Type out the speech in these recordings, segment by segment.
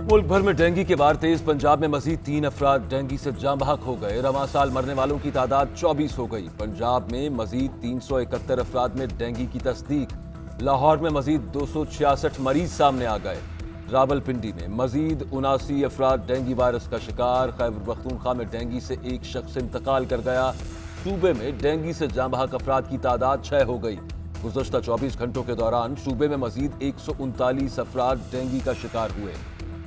मुल्क भर में डेंगू के वार तेज। पंजाब में मजीद 3 अफराद डेंगू से जाँ बहक हो गए। रवां साल मरने वालों की तादाद 24 हो गई। पंजाब में मजीद 371 अफराद में डेंगू की तस्दीक। लाहौर में मजीद 266 मरीज सामने आ गए। रावलपिंडी में मजीद 79 अफराद डेंगू वायरस का शिकार। खैबर पख्तूनख्वा में डेंगू से एक शख्स इंतकाल कर गया। सूबे में डेंगू से जाँ बहक अफराद की तादाद 6 हो गई। गुज़श्ता 24 घंटों के दौरान सूबे में मजीद 139 अफराद डेंगू का शिकार हुए।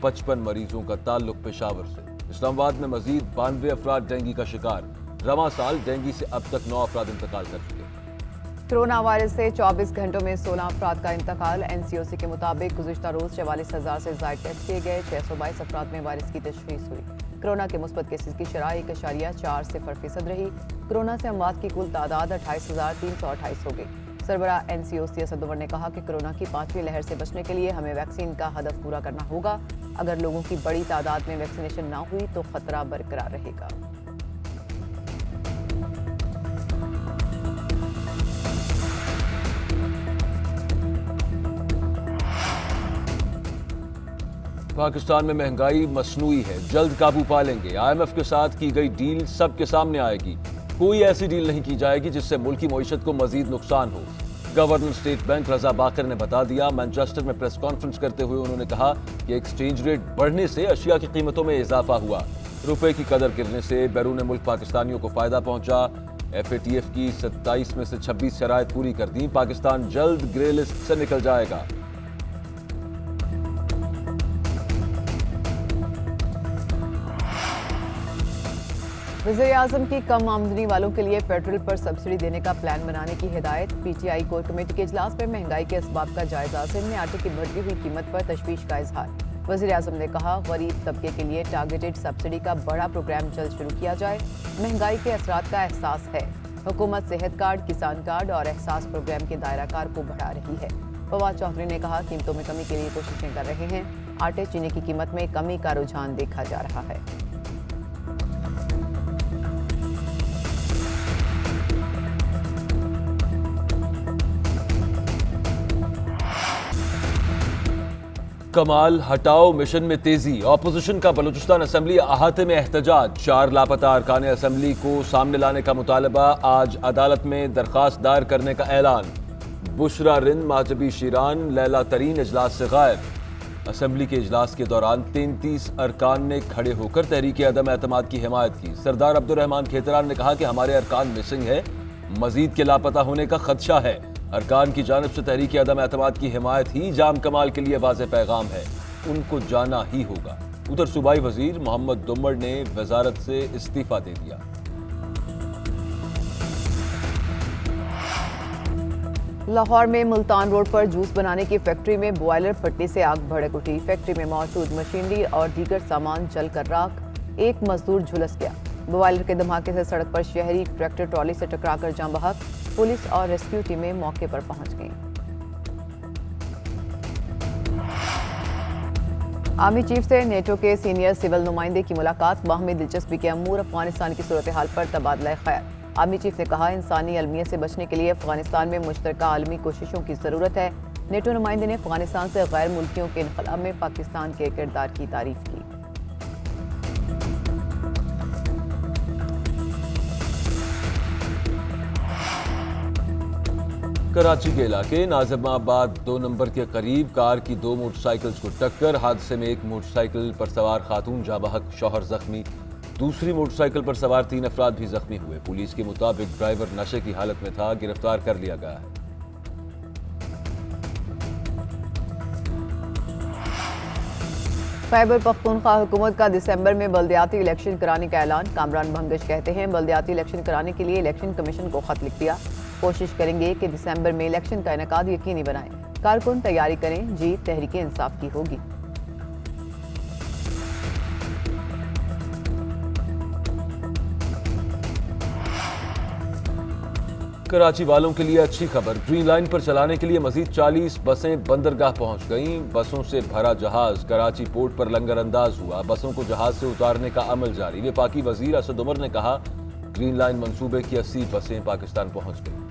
55 मरीजों का ताल्लुक पेशावर से। इस्लामाबाद में मजीद 92 अफराद डेंगू का शिकार। रवां साल डेंगू से अब तक 9 अफराद इंतकाल कर चुके। कोरोना वायरस से 24 घंटों में 16 अफराद का इंतकाल। एनसीओसी के मुताबिक गुज़श्ता रोज 44,000 से ज्यादा टेस्ट किए गए। 622 अफराद में वायरस की तशखीस हुई। कोरोना के मुस्बत केसेस की शरह 1.4% रही। कोरोना से अमवात की कुल तादाद 28,328 हो गई। सरबराह एनसीओसी असद उमर ने कहा कि कोरोना की 5वीं लहर से बचने के लिए हमें वैक्सीन का हदफ पूरा करना होगा। अगर लोगों की बड़ी तादाद में वैक्सीनेशन ना हुई तो खतरा बरकरार रहेगा। पाकिस्तान में महंगाई मसनूई है, जल्द काबू पा लेंगे। IMF के साथ की गई डील सबके सामने आएगी। कोई ऐसी डील नहीं की जाएगी जिससे मुल्की मईशत को मजीद नुकसान हो। गवर्नर स्टेट बैंक रजा बाकर ने बता दिया। मैनचेस्टर में प्रेस कॉन्फ्रेंस करते हुए उन्होंने कहा कि एक्सचेंज रेट बढ़ने से अशिया की कीमतों में इजाफा हुआ। रुपए की कदर गिरने से बैरून मुल्क पाकिस्तानियों को फायदा पहुंचा। FATF की 27 में से 26 शराइत पूरी कर दी। पाकिस्तान जल्द ग्रे लिस्ट से निकल जाएगा। वज़ीर-ए-आज़म की कम आमदनी वालों के लिए पेट्रोल पर सब्सिडी देने का प्लान बनाने की हिदायत। PTI कोर कमेटी के इजलास में महंगाई के असबाब का जायजा। सिंध में आटे की बढ़ती हुई कीमत पर तशवीश का इजहार। वज़ीर-ए-आज़म ने कहा गरीब तबके के लिए टारगेटेड सब्सिडी का बड़ा प्रोग्राम जल्द शुरू किया जाए। महंगाई के असरात का एहसास है। हुकूमत सेहत कार्ड, किसान कार्ड और एहसास प्रोग्राम के दायरा कार को बढ़ा रही है। फवाद चौधरी ने कहा कीमतों में कमी के लिए कोशिशें कर रहे हैं। आटे चीनी की कीमत में कमी का रुझान देखा जा रहा है। कमाल हटाओ मिशन में तेजी। ऑपोजिशन का बलूचिस्तान असेंबली अहाते में एहतजाज। 4 लापता अरकान असेंबली को सामने लाने का मुतालबा। आज अदालत में दरखास्त दायर करने का ऐलान। बुशरा रिंद, माजबी शीरान, लैला तरीन इजलास से गायब। असेंबली के इजलास के दौरान 33 अरकान ने खड़े होकर तहरीक अदम एतमाद की हिमायत की। सरदार अब्दुर्रहमान खेतरान ने कहा कि हमारे अरकान मिसिंग है, मजीद के लापता होने का खदशा है। अरकान की जानिब से तहरीक अदम एतमाद की हिमायत ही जाम कमाल के लिए वाज़ेह पैगाम है। उनको जाना ही होगा। उधर सूबाई वजीर मोहम्मद दुम्मड़ ने वजारत से इस्तीफा दे दिया। लाहौर में मुल्तान रोड पर जूस बनाने की फैक्ट्री में बॉयलर फटने से आग भड़क उठी। फैक्ट्री में मौजूद मशीनरी और दीगर सामान जलकर राख। एक मजदूर झुलस गया। बॉयलर के धमाके से सड़क पर शहरी ट्रैक्टर ट्रॉली से टकराकर जाँ बहक। पुलिस और रेस्क्यू टीमें मौके पर पहुंच गईं। आर्मी चीफ से नेटो के सीनियर सिविल नुमाइंदे की मुलाकात। बाहमी दिलचस्पी के अमूर अफगानिस्तान की सूरत हाल पर तबादला ख्याल। आर्मी चीफ ने कहा इंसानी अलमियत से बचने के लिए अफगानिस्तान में मुश्तरका आलमी कोशिशों की जरूरत है। नेटो नुमाइंदे ने अफगानिस्तान से गैर मुल्कियों के इनखला में पाकिस्तान के किरदार की तारीफ की। कराची के इलाके नाजिमाबाद 2 नंबर के करीब कार की 2 मोटरसाइकिल्स को टक्कर। हादसे में एक मोटरसाइकिल पर सवार खातून जाँ बहक, शौहर जख्मी। दूसरी मोटरसाइकिल पर सवार 3 अफराद भी जख्मी हुए। पुलिस के मुताबिक ड्राइवर नशे की हालत में था, गिरफ्तार कर लिया गया है। खैबर पख्तूनख्वा हुकूमत का दिसंबर में बल्दियाती इलेक्शन कराने का ऐलान। कामरान भंगश कहते हैं बल्दियाती इलेक्शन कराने के लिए इलेक्शन कमीशन को खत लिख दिया। कोशिश करेंगे कि दिसंबर में इलेक्शन का इनेकाद यकीनी बनाएं। कारकुन तैयारी करें, जीत तहरीक इंसाफ की होगी। कराची वालों के लिए अच्छी खबर। ग्रीन लाइन पर चलाने के लिए मजीद 40 बसें बंदरगाह पहुंच गईं। बसों से भरा जहाज कराची पोर्ट पर लंगर अंदाज हुआ। बसों को जहाज से उतारने का अमल जारी। वफाकी वजीर असद उमर ने कहा ग्रीन लाइन मंसूबे की 80 बसें पाकिस्तान पहुंच गईं।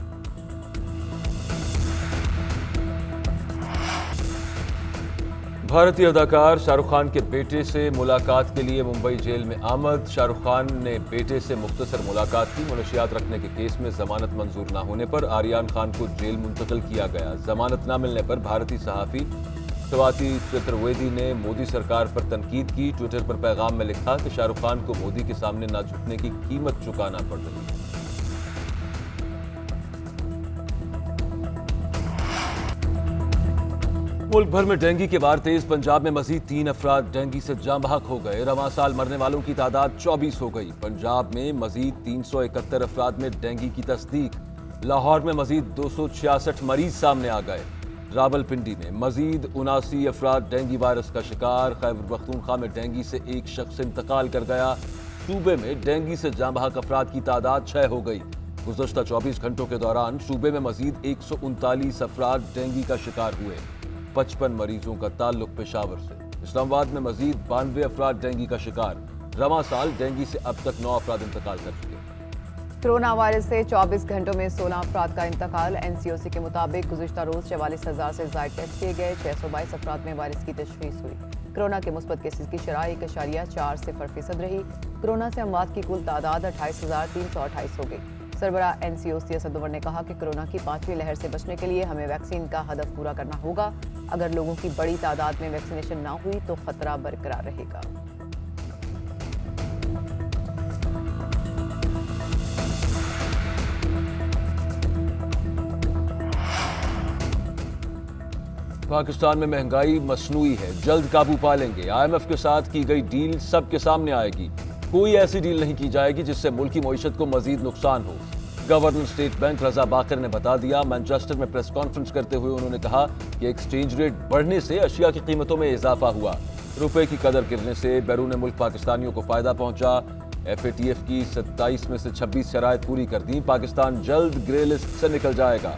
भारतीय अदाकार शाहरुख खान के बेटे से मुलाकात के लिए मुंबई जेल में आमद। शाहरुख खान ने बेटे से मुख्तसर मुलाकात की। मनशियात रखने के केस में जमानत मंजूर न होने पर आर्यान खान को जेल मुंतकिल किया गया। जमानत न मिलने पर भारतीय सहाफी स्वाति चतुर्वेदी ने मोदी सरकार पर तनकीद की। ट्विटर पर पैगाम में लिखा कि शाहरुख खान को मोदी के सामने न झुकने की कीमत चुकाना पड़ रही है। मुल्क भर में डेंगू के बार तेज। पंजाब में मजीद 3 अफराद डेंगू से जाँ बहक हो गए। रवां साल मरने वालों की तादाद 24 हो गई। पंजाब में मजीद 371 अफराद में डेंगू की तस्दीक। लाहौर में मजीद 266 मरीज सामने आ गए। रावलपिंडी में मजीद 79 अफराद डेंगू वायरस का शिकार। खैबर पख्तूनख्वा में डेंगू से एक शख्स इंतकाल कर गया। सूबे में डेंगू से जाँ बहक अफराद की तादाद 6 हो गई। गुज़श्ता 24 घंटों के दौरान सूबे में मजीद 139 अफराद डेंगू का शिकार हुए। 55 मरीजों का ताल्लुक पेशावर से। इस्लामाबाद में मजीद 92 अफराद डेंगू का शिकार। रवां साल डेंगू से अब तक 9 अफराद इंतकाल कर चुके। कोरोना वायरस से 24 घंटों में 16 अफराद का इंतकाल। एनसीओसी के मुताबिक गुज़िश्ता रोज 44,000 से ज़ायद टेस्ट किए गए। 622 अफराद में वायरस की तशख़ीस हुई। कोरोना के मुस्बत केसेस की शरह 1.40% रही। कोरोना से अमवात की कुल तादाद 28,328 हो गई। सरबराह एनसीओसी असद उमर ने कहा कि कोरोना की 5वीं लहर से बचने के लिए हमें वैक्सीन का हदफ पूरा करना होगा। अगर लोगों की बड़ी तादाद में वैक्सीनेशन ना हुई तो खतरा बरकरार रहेगा। पाकिस्तान में महंगाई मसनूई है, जल्द काबू पा लेंगे। IMF के साथ की गई डील सबके सामने आएगी। कोई ऐसी डील नहीं की जाएगी जिससे मुल्क की मईशत को मजीद नुकसान हो। गवर्नर स्टेट बैंक रजा बाकर ने बता दिया। मैनचेस्टर में प्रेस कॉन्फ्रेंस करते हुए उन्होंने कहा कि एक्सचेंज रेट बढ़ने से अशिया की कीमतों में इजाफा हुआ। रुपए की कदर गिरने से बैरून मुल्क पाकिस्तानियों को फायदा पहुंचा। FATF की 27 में से 26 शराइत पूरी कर दी। पाकिस्तान जल्द ग्रे लिस्ट से निकल जाएगा।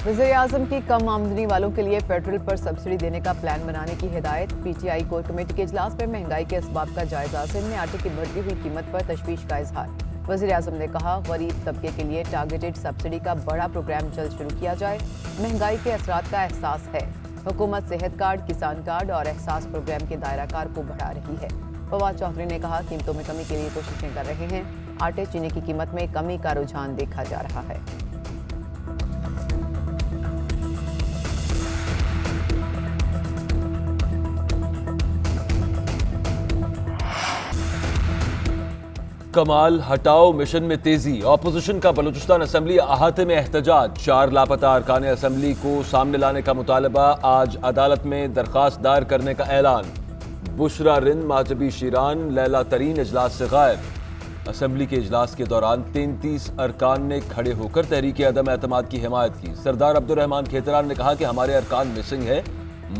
वज़ीर-ए-आज़म की कम आमदनी वालों के लिए पेट्रोल पर सब्सिडी देने का प्लान बनाने की हिदायत। PTI कोर कमेटी के इजलास में महंगाई के असबाब का जायजा। सिंध में आटे की बढ़ती हुई कीमत पर तशवीश का इजहार। वज़ीर-ए-आज़म ने कहा गरीब तबके के लिए टारगेटेड सब्सिडी का बड़ा प्रोग्राम जल्द शुरू किया जाए। महंगाई के असरात का एहसास है। हुकूमत सेहत कार्ड, किसान कार्ड और एहसास प्रोग्राम के दायराकार को बढ़ा रही है। फवाद चौधरी ने कहा कीमतों में कमी के लिए कोशिशें कर रहे हैं। आटे चीनी की कीमत में कमी का रुझान देखा जा रहा है। कमाल हटाओ मिशन में तेजी। ऑपोजिशन का बलूचिस्तान असेंबली अहाते में एहतजाज। 4 लापता अरकान असेंबली को सामने लाने का मुतालबा। आज अदालत में दरखास्त दायर करने का ऐलान। बुशरा रिंद, माजबी शीरान, लैला तरीन इजलास से गायब। असेंबली के इजलास के दौरान 33 अरकान ने खड़े होकर तहरीक अदम एतमाद की हिमायत की। सरदार अब्दुर्रहमान खेतरान ने कहा कि हमारे अरकान मिसिंग है,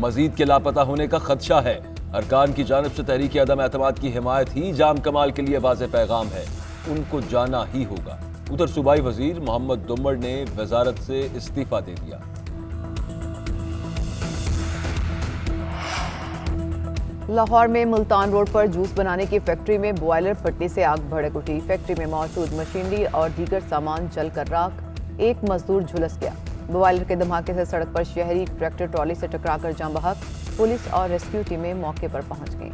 मजीद के लापता होने का खदशा है। अरकान की जानिब से तहरीक अदम एतमाद की हिमायत ही जाम कमाल के लिए वाज़ेह पैगाम है, उनको जाना ही होगा। उधर सूबाई वजीर मोहम्मद दुम्मड़ ने वजारत से इस्तीफा दे दिया। लाहौर में मुल्तान रोड पर जूस बनाने की फैक्ट्री में बॉयलर फटने से आग भड़क उठी। फैक्ट्री में मौजूद मशीनरी और दीगर सामान जलकर राख। एक मजदूर झुलस गया। बॉयलर के धमाके से सड़क पर शहरी ट्रैक्टर ट्रॉली से टकराकर जाम बहक। पुलिस और रेस्क्यू टीमें मौके पर पहुंच गईं।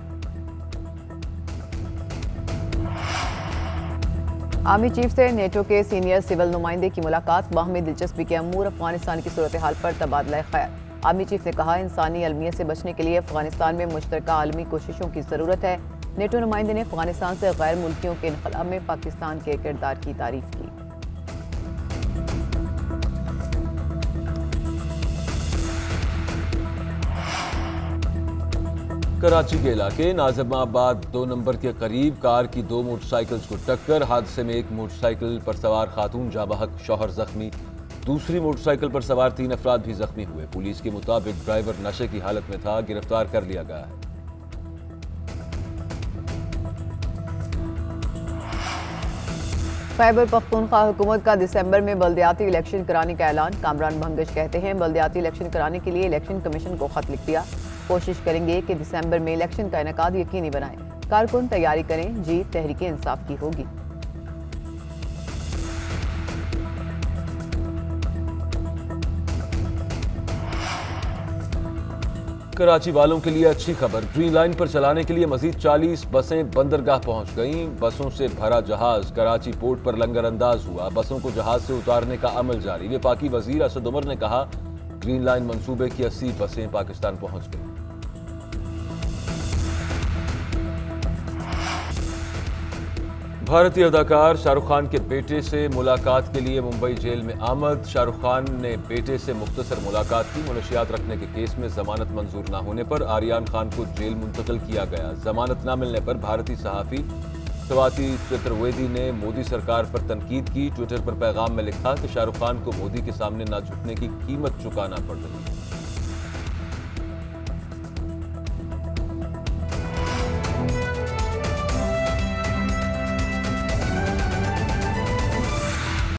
आर्मी चीफ से नेटो के सीनियर सिविल नुमाइंदे की मुलाकात। बाहमी दिलचस्पी के अमूर अफगानिस्तान की सूरत हाल पर तबादला ख्याल। आर्मी चीफ ने कहा इंसानी अलमियत से बचने के लिए अफगानिस्तान में मुश्तरका आलमी कोशिशों की जरूरत है। नेटो नुमाइंदे ने अफगानिस्तान से गैर मुल्कियों के इनखलाब में पाकिस्तान के किरदार की तारीफ की। कराची के इलाके नाज़िमाबाद 2 नंबर के करीब कार की 2 मोटरसाइकिल्स को टक्कर। हादसे में एक मोटरसाइकिल पर सवार खातून जाँ बहक, शौहर जख्मी। दूसरी मोटरसाइकिल पर सवार 3 अफराद भी जख्मी हुए। पुलिस के मुताबिक ड्राइवर नशे की हालत में था, गिरफ्तार कर लिया गया है। खैबर पख्तूनख्वा हुकूमत का दिसंबर में बल्दियाती इलेक्शन कराने का ऐलान। कामरान भंगश कहते हैं बल्दियाती इलेक्शन कराने के लिए इलेक्शन कमीशन को खत लिख दिया। कोशिश करेंगे कि दिसंबर में इलेक्शन का इनेकाद यकीनी बनाएं। कारकुन तैयारी करें, जीत तहरीक इंसाफ की होगी। कराची वालों के लिए अच्छी खबर। ग्रीन लाइन पर चलाने के लिए मजीद 40 बसें बंदरगाह पहुंच गईं। बसों से भरा जहाज कराची पोर्ट पर लंगर अंदाज हुआ। बसों को जहाज से उतारने का अमल जारी। वफाकी वजीर असद उमर ने कहा, ग्रीन लाइन मंसूबे की 80 बसें पाकिस्तान पहुंच गईं। भारतीय अदाकार शाहरुख खान के बेटे से मुलाकात के लिए मुंबई जेल में आमद। शाहरुख खान ने बेटे से मुख्तसर मुलाकात की। मुनशियात रखने के केस में जमानत मंजूर न होने पर आर्यान खान को जेल मुंतकिल किया गया। जमानत न मिलने पर भारतीय सहाफ़ी स्वाति चतुर्वेदी ने मोदी सरकार पर तनकीद की। ट्विटर पर पैगाम में लिखा कि शाहरुख खान को मोदी के सामने न झुकने की कीमत चुकाना पड़ रही है।